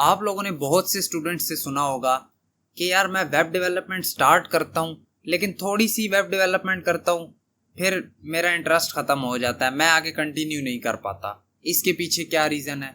आप लोगों ने बहुत से स्टूडेंट्स से सुना होगा कि यार मैं वेब डेवलपमेंट स्टार्ट करता हूँ, लेकिन थोड़ी सी वेब डेवलपमेंट करता हूँ, फिर मेरा इंटरेस्ट ख़त्म हो जाता है, मैं आगे कंटिन्यू नहीं कर पाता। इसके पीछे क्या रीज़न है?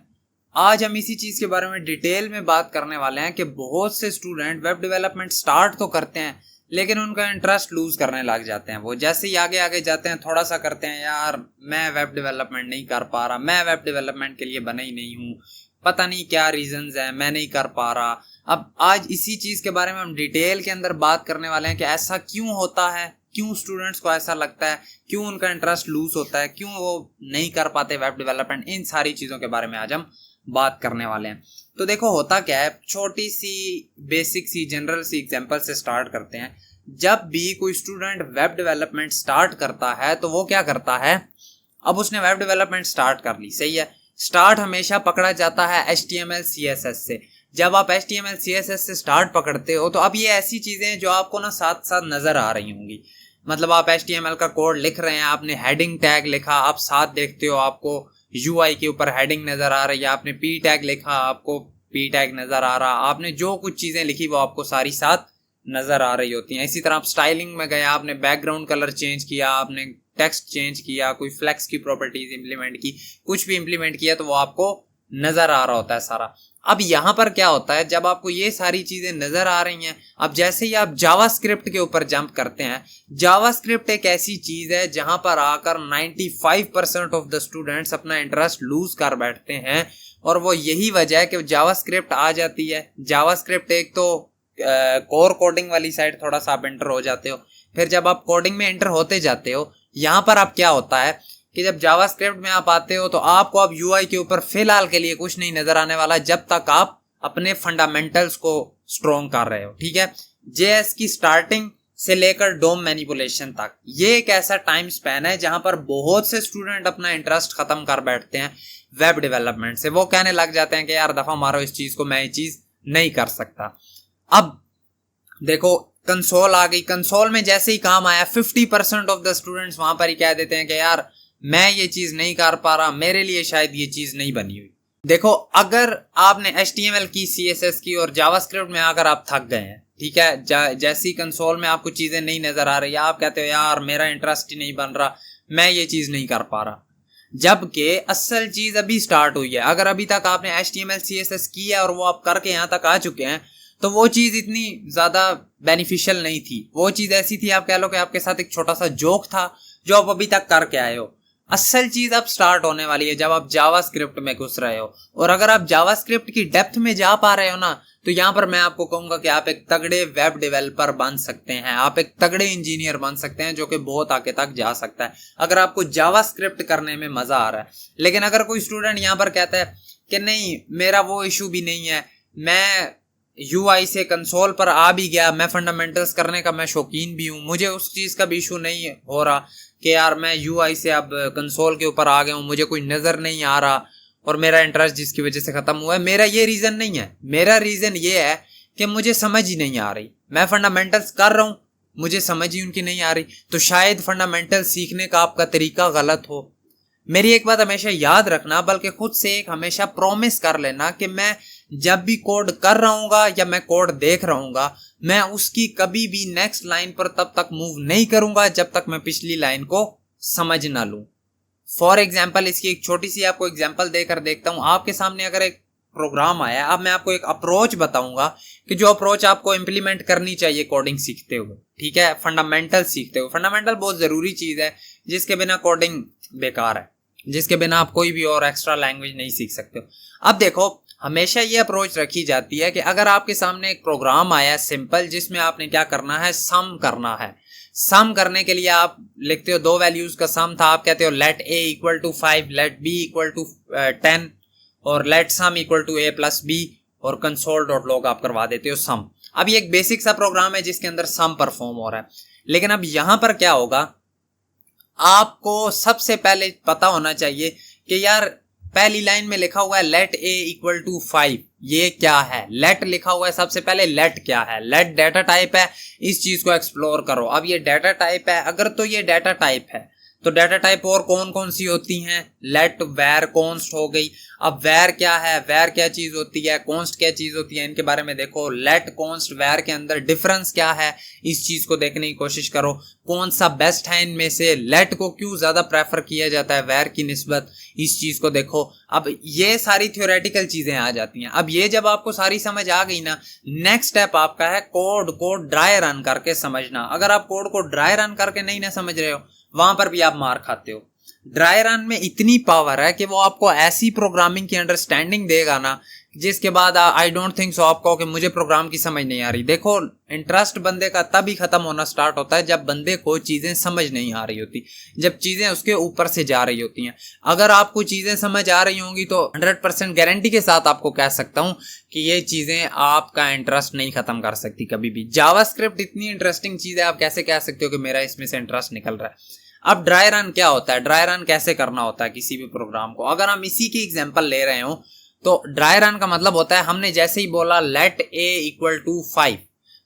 आज हम इसी चीज़ के बारे में डिटेल में बात करने वाले हैं कि बहुत से स्टूडेंट वेब डेवलपमेंट स्टार्ट तो करते हैं, लेकिन उनका इंटरेस्ट लूज़ करने लग जाते हैं। वो जैसे ही आगे आगे जाते हैं, थोड़ा सा करते हैं, यार मैं वेब डेवलपमेंट नहीं कर पा रहा, मैं वेब डेवलपमेंट के लिए बना ही नहीं हूँ, पता नहीं क्या रीजंस हैं, मैं नहीं कर पा रहा। अब आज इसी चीज़ के बारे में हम डिटेल के अंदर बात करने वाले हैं कि ऐसा क्यों होता है, क्यों स्टूडेंट्स को ऐसा लगता है, क्यों उनका इंटरेस्ट लूज होता है, क्यों वो नहीं कर पाते वेब डेवलपमेंट। इन सारी चीज़ों के बारे में आज हम बात करने वाले हैं। तो देखो होता क्या है, छोटी सी बेसिक सी जनरल सी एग्जांपल से स्टार्ट करते हैं। जब भी कोई स्टूडेंट वेब डेवलपमेंट स्टार्ट करता है तो वो क्या करता है, अब उसने वेब डेवलपमेंट स्टार्ट कर ली, सही है। स्टार्ट हमेशा पकड़ा जाता है HTML CSS से। जब आप HTML CSS से स्टार्ट पकड़ते हो तो अब ये ऐसी चीज़ें हैं जो आपको ना साथ साथ नज़र आ रही होंगी। मतलब आप HTML का कोड लिख रहे हैं, आपने हेडिंग टैग लिखा, आप साथ देखते हो आपको UI के ऊपर हेडिंग नज़र आ रही है, आपने P टैग लिखा, आपको P टैग नज़र आ रहा, आपने जो कुछ चीज़ें लिखी वो आपको सारी साथ नज़र आ रही होती हैं। इसी तरह आप स्टाइलिंग में गए, आपने बैकग्राउंड कलर चेंज किया, आपने टेक्स्ट चेंज किया, कोई फ्लेक्स की प्रॉपर्टीज इंप्लीमेंट की, कुछ भी इंप्लीमेंट किया तो वो आपको नज़र आ रहा होता है सारा। अब यहाँ पर क्या होता है, जब आपको ये सारी चीज़ें नज़र आ रही हैं, अब जैसे ही आप जावास्क्रिप्ट के ऊपर जंप करते हैं, जावास्क्रिप्ट एक ऐसी चीज़ है जहाँ पर आकर 95% ऑफ द स्टूडेंट्स अपना इंटरेस्ट लूज कर बैठते हैं। और वो यही वजह है कि जावास्क्रिप्ट आ जाती है। जावास्क्रिप्ट एक तो कोर कोडिंग वाली साइड थोड़ा सा आप एंटर हो जाते हो, फिर जब आप कोडिंग में एंटर होते जाते हो, यहाँ पर आप क्या होता है कि जब जावास्क्रिप्ट में आप आते हो तो आपको अब UI के ऊपर फिलहाल के लिए कुछ नहीं नजर आने वाला जब तक आप अपने फंडामेंटल्स को स्ट्रॉन्ग कर रहे हो, ठीक है। JS की स्टार्टिंग से लेकर डोम मैनिपुलेशन तक ये एक ऐसा टाइम स्पैन है जहां पर बहुत से स्टूडेंट अपना इंटरेस्ट खत्म कर बैठते हैं वेब डेवलपमेंट से। वो कहने लग जाते हैं कि यार दफा मारो इस चीज को, मैं ये चीज नहीं कर सकता। अब देखो कंसोल आ गई, कंसोल में जैसे ही काम आया 50% ऑफ द स्टूडेंट्स वहां पर ही कह देते हैं कि यार मैं ये चीज नहीं कर पा रहा, मेरे लिए शायद ये चीज नहीं बनी हुई। देखो अगर आपने HTML की, CSS की और जावास्क्रिप्ट में अगर आप थक गए हैं, ठीक है, जैसी कंसोल में आपको चीजें नहीं नजर आ रही, आप कहते हो यार मेरा इंटरेस्ट ही नहीं बन रहा, मैं ये चीज नहीं कर पा रहा, जबकि असल चीज अभी स्टार्ट हुई है। अगर अभी तक आपने HTML CSS की है और वो आप करके यहाँ तक आ चुके हैं तो वो चीज इतनी ज्यादा बेनिफिशियल नहीं थी। वो चीज ऐसी थी, आप कह लो कि आपके साथ एक छोटा सा जोक था जो आप अभी तक करके आए हो। असल चीज अब स्टार्ट होने वाली है जब आप जावास्क्रिप्ट में घुस रहे हो। और अगर आप जावास्क्रिप्ट की डेप्थ में जा पा रहे हो ना, तो यहाँ पर मैं आपको कहूंगा कि आप एक तगड़े वेब डेवलपर बन सकते हैं, आप एक तगड़े इंजीनियर बन सकते हैं जो कि बहुत आगे तक जा सकता है अगर आपको जावास्क्रिप्ट करने में मजा आ रहा है। लेकिन अगर कोई स्टूडेंट यहाँ पर कहता है कि नहीं मेरा वो इशू भी नहीं है, मैं UI से कंसोल पर आ भी गया, मैं फंडामेंटल्स करने का मैं शौकीन भी हूँ, मुझे उस चीज़ का भी इशू नहीं हो रहा कि यार मैं UI से अब कंसोल के ऊपर आ गया हूँ, मुझे कोई नज़र नहीं आ रहा और मेरा इंटरेस्ट जिसकी वजह से ख़त्म हुआ है। मेरा ये रीज़न नहीं है, मेरा रीज़न ये है कि मुझे समझ ही नहीं आ रही, मैं फंडामेंटल्स कर रहा हूँ, मुझे समझ ही उनकी नहीं आ रही। तो शायद फंडामेंटल्स सीखने का आपका तरीका गलत हो। मेरी एक बात हमेशा याद रखना, बल्कि खुद से एक हमेशा प्रॉमिस कर लेना कि मैं जब भी कोड कर रहूंगा या मैं कोड देख रहूंगा, मैं उसकी कभी भी नेक्स्ट लाइन पर तब तक मूव नहीं करूंगा जब तक मैं पिछली लाइन को समझ ना लूं। फॉर एग्जाम्पल, इसकी एक छोटी सी आपको एग्जाम्पल देकर देखता हूं। आपके सामने अगर एक प्रोग्राम आया, अब मैं आपको एक अप्रोच बताऊंगा कि जो अप्रोच आपको इंप्लीमेंट करनी चाहिए कोडिंग सीखते हुए, ठीक है, फंडामेंटल सीखते हुए। फंडामेंटल बहुत जरूरी चीज है जिसके बिना कोडिंग बेकार है, जिसके बिना आप कोई भी और एक्स्ट्रा लैंग्वेज नहीं सीख सकते हो। अब देखो हमेशा ये अप्रोच रखी जाती है कि अगर आपके सामने एक प्रोग्राम आया सिंपल, जिसमें आपने क्या करना है, सम करना है। सम करने के लिए आप लिखते हो, दो वैल्यूज का सम था, आप कहते हो let a equal to 5, let b equal to 10 और let sum equal to a plus b और कंसोल डॉट लॉग आप करवा देते हो सम। अब ये एक बेसिक सा प्रोग्राम है जिसके अंदर सम परफॉर्म हो रहा है। लेकिन अब यहां पर क्या होगा, आपको सबसे पहले पता होना चाहिए कि यार पहली लाइन में लिखा हुआ है लेट a इक्वल टू 5, ये क्या है? लेट लिखा हुआ है, सबसे पहले लेट क्या है? लेट डाटा टाइप है, इस चीज को एक्सप्लोर करो। अब ये डाटा टाइप है, अगर तो ये डाटा टाइप है तो डाटा टाइप और कौन कौन सी होती हैं, लेट, वैर, कॉन्स्ट हो गई। अब वैर क्या है, वैर क्या चीज होती है, कॉन्स्ट क्या चीज होती है, इनके बारे में देखो। लेट, कॉन्स्ट, वैर के अंदर डिफरेंस क्या है, इस चीज को देखने की कोशिश करो। कौन सा बेस्ट है इनमें से, लेट को क्यों ज्यादा प्रेफर किया जाता है वैर की निस्बत, इस चीज को देखो। अब ये सारी थ्योरेटिकल चीजें आ जाती हैं। अब ये जब आपको सारी समझ आ गई ना, नेक्स्ट स्टेप आपका है कोड को ड्राई रन करके समझना। अगर आप कोड को ड्राई रन करके नहीं ना समझ रहे हो, वहां पर भी आप मार खाते हो। ड्राई रन में इतनी पावर है कि वो आपको ऐसी प्रोग्रामिंग की अंडरस्टैंडिंग देगा ना, जिसके बाद आई डोंट थिंक सो आप कहो कि मुझे प्रोग्राम की समझ नहीं आ रही। देखो, इंटरेस्ट बंदे का तभी खत्म होना स्टार्ट होता है जब बंदे को चीजें समझ नहीं आ रही होती, जब चीजें उसके ऊपर से जा रही होती हैं। अगर आपको चीजें समझ आ रही होंगी तो 100% गारंटी के साथ आपको कह सकता हूं कि ये चीजें आपका इंटरेस्ट नहीं खत्म कर सकती कभी भी। जावास्क्रिप्ट इतनी इंटरेस्टिंग चीज है, आप कैसे कह सकते हो कि मेरा इसमें से इंटरेस्ट निकल रहा है। अब ड्राई रन क्या होता है, ड्राई रन कैसे करना होता है किसी भी प्रोग्राम को, अगर हम इसी की एग्जांपल ले रहे हो तो ड्राई रन का मतलब होता है, हमने जैसे ही बोला लेट a इक्वल टू 5,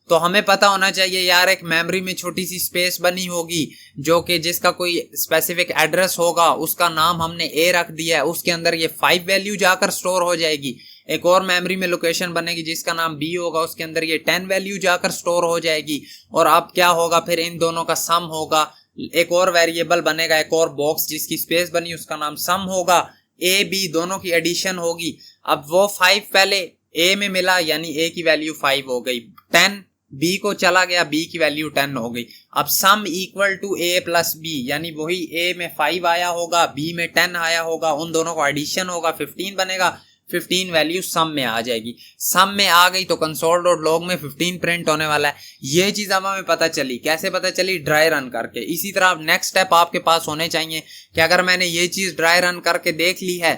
तो हमें पता होना चाहिए यार एक मेमोरी में छोटी सी स्पेस बनी होगी जो कि जिसका कोई स्पेसिफिक एड्रेस होगा, उसका नाम हमने a रख दिया है, उसके अंदर ये 5 वैल्यू जाकर स्टोर हो जाएगी। एक और मेमोरी में लोकेशन बनेगी जिसका नाम b होगा, उसके अंदर ये 10 वैल्यू जाकर स्टोर हो जाएगी। और अब क्या होगा, फिर इन दोनों का सम होगा। एक और वेरिएबल बनेगा, एक और बॉक्स जिसकी स्पेस बनी उसका नाम सम होगा। a b दोनों की एडिशन होगी। अब वो 5 पहले a में मिला यानी a की वैल्यू 5 हो गई, 10 b को चला गया, b की वैल्यू 10 हो गई। अब sum equal to a plus b, यानी वही a में 5 आया होगा, b में 10 आया होगा, उन दोनों को एडिशन होगा, 15 बनेगा। 15 वैल्यू सम में आ जाएगी। सम में आ गई तो कंसोल डॉट लॉग में 15 प्रिंट होने वाला है। ये चीज अब हमें पता चली, कैसे पता चली, ड्राई रन करके। इसी तरह नेक्स्ट स्टेप आपके पास होने चाहिए कि अगर मैंने ये चीज ड्राई रन करके देख ली है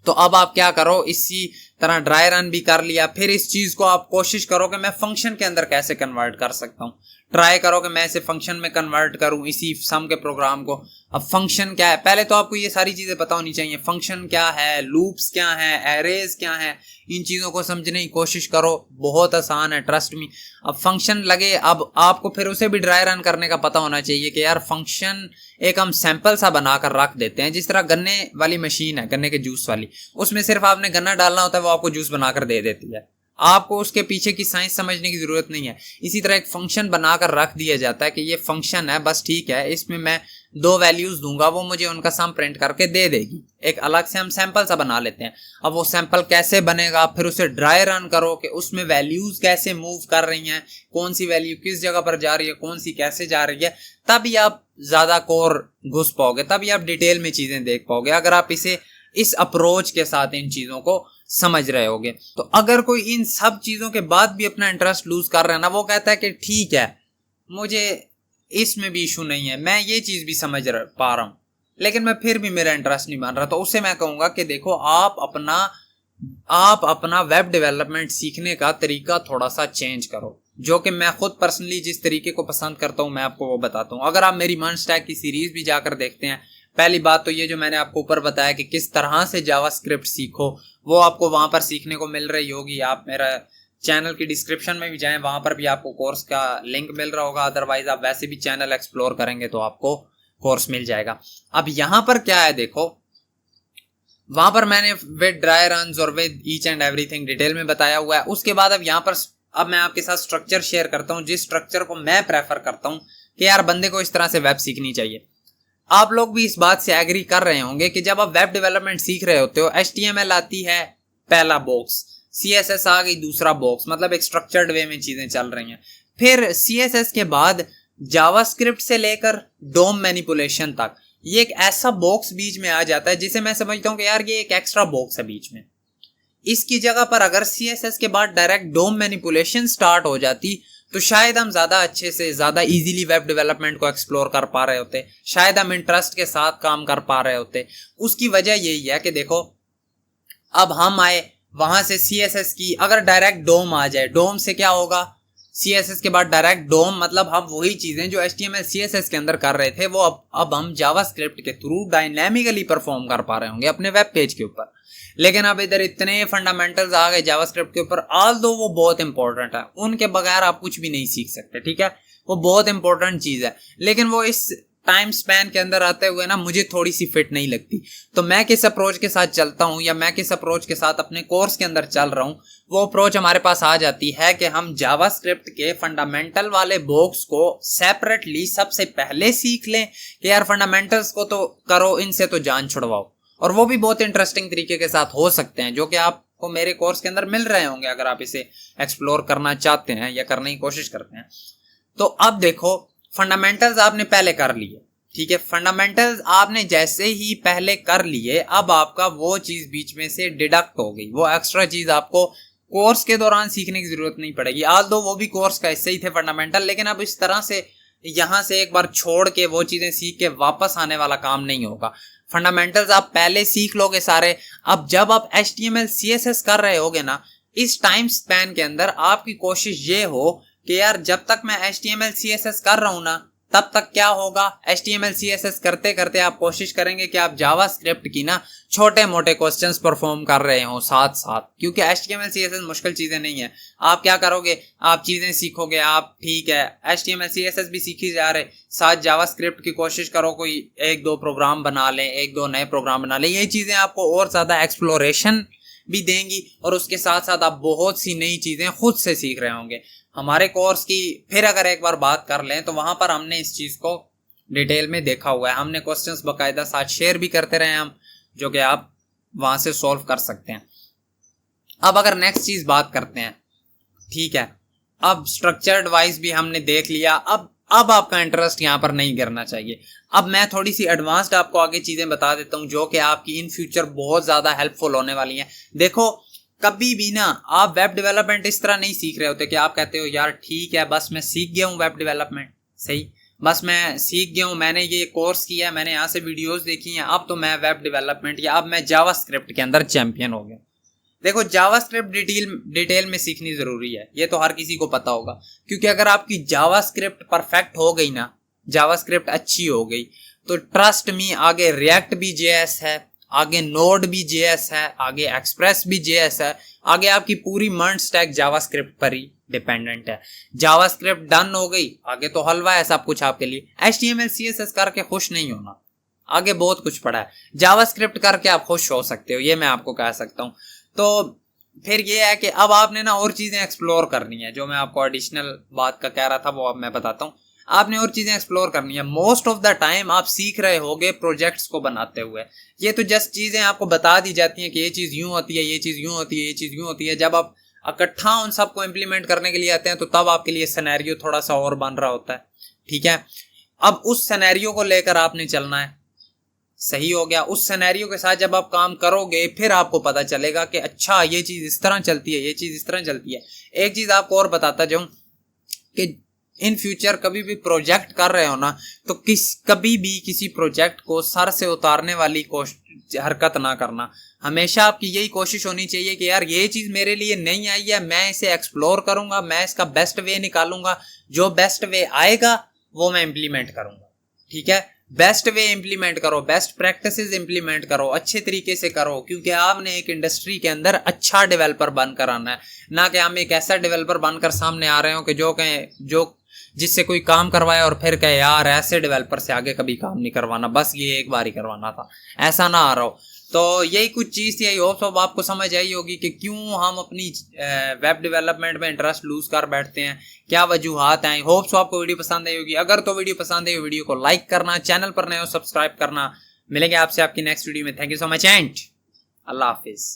तो अब आप क्या करो, इसी तरह ड्राई रन भी कर लिया, फिर इस चीज को आप कोशिश करो कि मैं फंक्शन के अंदर कैसे कन्वर्ट कर सकता हूं। ट्राई करो कि मैं इसे फंक्शन में कन्वर्ट करूं इसी सम के प्रोग्राम को। अब फंक्शन क्या है, पहले तो आपको ये सारी चीजें पता होनी चाहिए। फंक्शन क्या है, लूप्स क्या है, एरेज क्या है, इन चीजों को समझने की कोशिश करो। बहुत आसान है, ट्रस्ट मी। अब फंक्शन लगे, अब आपको फिर उसे भी ड्राई रन करने का पता होना चाहिए कि यार फंक्शन एक हम सैंपल सा बनाकर रख देते हैं। जिस तरह गन्ने वाली मशीन है, गन्ने के जूस वाली, उसमें सिर्फ आपने गन्ना डालना होता है, वो आपको जूस बनाकर दे देती है। आपको उसके पीछे की साइंस समझने की जरूरत नहीं है। इसी तरह एक फंक्शन बनाकर रख दिया जाता है कि ये फंक्शन है, बस ठीक है, इसमें मैं 2 वैल्यूज दूंगा, वो मुझे उनका सम प्रिंट करके दे देगी। एक अलग से हम सैंपल सा बना लेते हैं। अब वो सैंपल कैसे बनेगा, फिर उसे ड्राई रन करो कि उसमें वैल्यूज कैसे मूव कर रही हैं, कौन सी वैल्यू किस जगह पर जा रही है, कौन सी कैसे जा रही है, तभी आप ज्यादा कोर घुस पाओगे, तभी आप डिटेल में चीजें देख पाओगे। अगर आप इसे इस अप्रोच के साथ इन चीजों को समझ रहे होगे तो अगर कोई इन सब चीजों के बाद भी अपना इंटरेस्ट लूज कर रहा है ना, वो कहता है कि ठीक है मुझे इसमें भी इशू नहीं है, मैं ये चीज भी समझ पा रहा हूं, लेकिन मैं फिर भी मेरा इंटरेस्ट नहीं मान रहा, तो उससे मैं कहूंगा कि देखो आप अपना वेब डेवलपमेंट सीखने का तरीका थोड़ा सा चेंज करो। जो कि मैं खुद पर्सनली जिस तरीके को पसंद करता हूं मैं आपको वो बताता हूं। अगर आप मेरी मन स्टैक की सीरीज भी जाकर देखते हैं, पहली बात तो ये जो मैंने आपको ऊपर बताया कि किस तरह से जावास्क्रिप्ट सीखो, वो आपको वहां पर सीखने को मिल रही होगी। आप मेरा चैनल की डिस्क्रिप्शन में भी जाएं, वहां पर भी आपको कोर्स का लिंक मिल रहा होगा। अदरवाइज आप वैसे भी चैनल एक्सप्लोर करेंगे तो आपको कोर्स मिल जाएगा। अब यहां पर क्या है, देखो वहां पर मैंने विद ड्राई रन्स और with each and everything detail में बताया हुआ है। उसके बाद अब यहाँ पर अब मैं आपके साथ स्ट्रक्चर शेयर करता हूँ, जिस स्ट्रक्चर को मैं प्रेफर करता हूँ कि यार बंदे को इस तरह से वेब सीखनी चाहिए। आप लोग भी इस बात से एग्री कर रहे होंगे कि जब आप वेब डेवलपमेंट सीख रहे होते हो, HTML आती है पहला बॉक्स, CSS आ गई दूसरा बॉक्स, मतलब एक स्ट्रक्चर्ड वे में चीजें चल रही हैं। फिर CSS के बाद जावास्क्रिप्ट से लेकर डोम मैनिपुलेशन तक ये एक ऐसा बॉक्स बीच में आ जाता है जिसे मैं समझता हूं कि यार ये एक एक्स्ट्रा बॉक्स है बीच में। इसकी जगह पर अगर CSS के बाद डायरेक्ट डोम मैनिपुलेशन स्टार्ट हो जाती तो शायद हम ज्यादा अच्छे से ज्यादा इजीली वेब डेवलपमेंट को एक्सप्लोर कर पा रहे होते, शायद हम इंटरेस्ट के साथ काम कर पा रहे होते। उसकी वजह यही है कि देखो अब हम आए वहां से CSS की, अगर डायरेक्ट डोम आ जाए, डोम से क्या होगा, CSS के बाद डायरेक्ट डोम, मतलब हम वही चीजें जो HTML CSS के अंदर कर रहे थे वो अब हम जावास्क्रिप्ट के थ्रू डायनेमिकली परफॉर्म कर पा रहे होंगे अपने वेब पेज के ऊपर। लेकिन अब इधर इतने फंडामेंटल्स आ गए जावास्क्रिप्ट के ऊपर, ऑल्दो वो बहुत इंपॉर्टेंट है, उनके बगैर आप कुछ भी नहीं सीख सकते, ठीक है, वो बहुत इंपॉर्टेंट चीज है। लेकिन वो इस टाइम स्पैन के अंदर आते हुए ना मुझे थोड़ी सी फिट नहीं लगती। तो मैं किस अप्रोच के साथ चलता हूँ या मैं किस अप्रोच के साथ अपने कोर्स के अंदर चल रहा हूँ, वो अप्रोच हमारे पास आ जाती है कि हम जावास्क्रिप्ट के फंडामेंटल वाले बॉक्स को सेपरेटली सबसे पहले सीख लें कि यार फंडामेंटल्स को तो करो, इनसे तो जान छुड़वाओ। और वो भी बहुत इंटरेस्टिंग तरीके के साथ हो सकते हैं, जो कि आपको मेरे कोर्स के अंदर मिल रहे होंगे अगर आप इसे एक्सप्लोर करना चाहते हैं या करने की कोशिश करते हैं। तो अब देखो, फंडामेंटल्स आपने पहले कर लिए, ठीक है। फंडामेंटल्स आपने जैसे ही पहले कर लिए, अब आपका वो चीज बीच में से डिडक्ट हो गई, वो एक्स्ट्रा चीज आपको कोर्स के दौरान सीखने की जरूरत नहीं पड़ेगी। आज दो वो भी कोर्स का हिस्से ही थे फंडामेंटल, लेकिन अब इस तरह से यहां से एक बार छोड़ के वो चीजें सीख के वापस आने वाला काम नहीं होगा। फंडामेंटल्स आप पहले सीख लोगे सारे। अब जब आप HTML CSS कर रहे होगे ना, इस टाइम स्पैन के अंदर आपकी कोशिश ये हो कि यार जब तक मैं HTML CSS कर रहा हूं ना, तब तक क्या होगा, HTML CSS करते करते आप कोशिश करेंगे कि आप जावास्क्रिप्ट की ना छोटे मोटे क्वेश्चंस परफॉर्म कर रहे हो साथ साथ, क्योंकि HTML CSS मुश्किल चीजें नहीं है। आप क्या करोगे, आप चीजें सीखोगे, आप ठीक है HTML CSS भी सीखी जा रहे, साथ जावास्क्रिप्ट की कोशिश करो, कोई एक दो प्रोग्राम बना ले, एक दो नए प्रोग्राम बना ले। ये चीजें आपको और ज्यादा एक्सप्लोरेशन भी देंगी और उसके साथ साथ आप बहुत सी नई चीजें खुद से सीख रहे होंगे। हमारे कोर्स की फिर अगर एक बार बात कर लें तो वहां पर हमने इस चीज को डिटेल में देखा हुआ है। हमने क्वेश्चंस बकायदा साथ शेयर भी करते रहे हम, जो कि आप वहां से सॉल्व कर सकते हैं। अब अगर नेक्स्ट चीज बात करते हैं, ठीक है, अब स्ट्रक्चर्ड वाइज भी हमने देख लिया। अब आपका इंटरेस्ट यहाँ पर नहीं गिरना चाहिए। अब मैं थोड़ी सी एडवांस्ड आपको आगे चीजें बता देता हूँ, जो कि आपकी इन फ्यूचर बहुत ज्यादा हेल्पफुल होने वाली हैं। देखो, कभी भी ना आप वेब डेवलपमेंट इस तरह नहीं सीख रहे होते कि आप कहते हो यार ठीक है बस मैं सीख गया हूँ वेब डेवलपमेंट, सही, बस मैं सीख गया हूँ, मैंने ये कोर्स किया है, मैंने यहाँ से वीडियोस देखी हैं, अब तो मैं वेब डेवलपमेंट या अब मैं जावास्क्रिप्ट के अंदर चैंपियन हो गया। देखो, जावास्क्रिप्ट डिटेल में सीखनी जरूरी है, ये तो हर किसी को पता होगा, क्योंकि अगर आपकी जावास्क्रिप्ट परफेक्ट हो गई ना, जावास्क्रिप्ट अच्छी हो गई, तो ट्रस्ट मी आगे रिएक्ट भी JS है, आगे नोड भी JS है, आगे एक्सप्रेस भी JS है, आगे आपकी पूरी मर्न स्टैक जावास्क्रिप्ट पर ही डिपेंडेंट है। जावास्क्रिप्ट डन हो गई, आगे तो हलवा है सब कुछ आपके लिए। HTML CSS करके खुश नहीं होना, आगे बहुत कुछ पड़ा है। जावास्क्रिप्ट करके आप खुश हो सकते हो, ये मैं आपको कह सकता हूँ। तो फिर ये है कि अब आपने ना और चीजें एक्सप्लोर करनी है, जो मैं आपको एडिशनल बात का कह रहा था वो अब मैं बताता हूँ। आपने और चीजें एक्सप्लोर करनी है। मोस्ट ऑफ द टाइम आप सीख रहे होगे प्रोजेक्ट्स को बनाते हुए। ये तो जस्ट चीजें आपको बता दी जाती हैं कि ये चीज यूं होती है, ये चीज यूं होती है, ये चीज यूं होती है। जब आप इकट्ठा उन सबको इंप्लीमेंट करने के लिए आते हैं तो तब आपके लिए सिनेरियो थोड़ा सा और बन रहा होता है, ठीक है। अब उस सिनेरियो को लेकर आपने चलना है, सही हो गया। उस सिनेरियो के साथ जब आप काम करोगे फिर आपको पता चलेगा कि अच्छा ये चीज इस तरह चलती है, ये चीज इस तरह चलती है। एक चीज आपको और बताता जाऊं कि इन फ्यूचर कभी भी प्रोजेक्ट कर रहे हो ना, तो कभी भी किसी प्रोजेक्ट को सर से उतारने वाली हरकत ना करना। हमेशा आपकी यही कोशिश होनी चाहिए कि यार ये चीज मेरे लिए नहीं आई है, मैं इसे एक्सप्लोर करूंगा, मैं इसका बेस्ट वे निकालूंगा, जो बेस्ट वे आएगा वो मैं इंप्लीमेंट करूंगा, ठीक है। बेस्ट वे इंप्लीमेंट करो, बेस्ट प्रैक्टिसेस इंप्लीमेंट करो, अच्छे तरीके से करो, क्योंकि आपने एक इंडस्ट्री के अंदर अच्छा डेवलपर बनकर आना है, ना कि हम एक ऐसा डेवलपर बनकर सामने आ रहे हो कि जो जिससे कोई काम करवाए और फिर कहे यार ऐसे डेवलपर से आगे कभी काम नहीं करवाना, बस ये एक बार ही करवाना था, ऐसा ना आ रहा हो। तो यही कुछ चीज़ थी। आई होप सब आपको समझ आई होगी कि क्यों हम अपनी वेब डेवलपमेंट में इंटरेस्ट लूज कर बैठते हैं, क्या वजूहात हैं। आई होप सो आपको वीडियो पसंद आई होगी। अगर तो वीडियो पसंद आई, वीडियो को लाइक करना, चैनल पर नए हो सब्सक्राइब करना। मिलेंगे आपसे आपकी नेक्स्ट वीडियो में। Thank you so much and Allah Hafiz.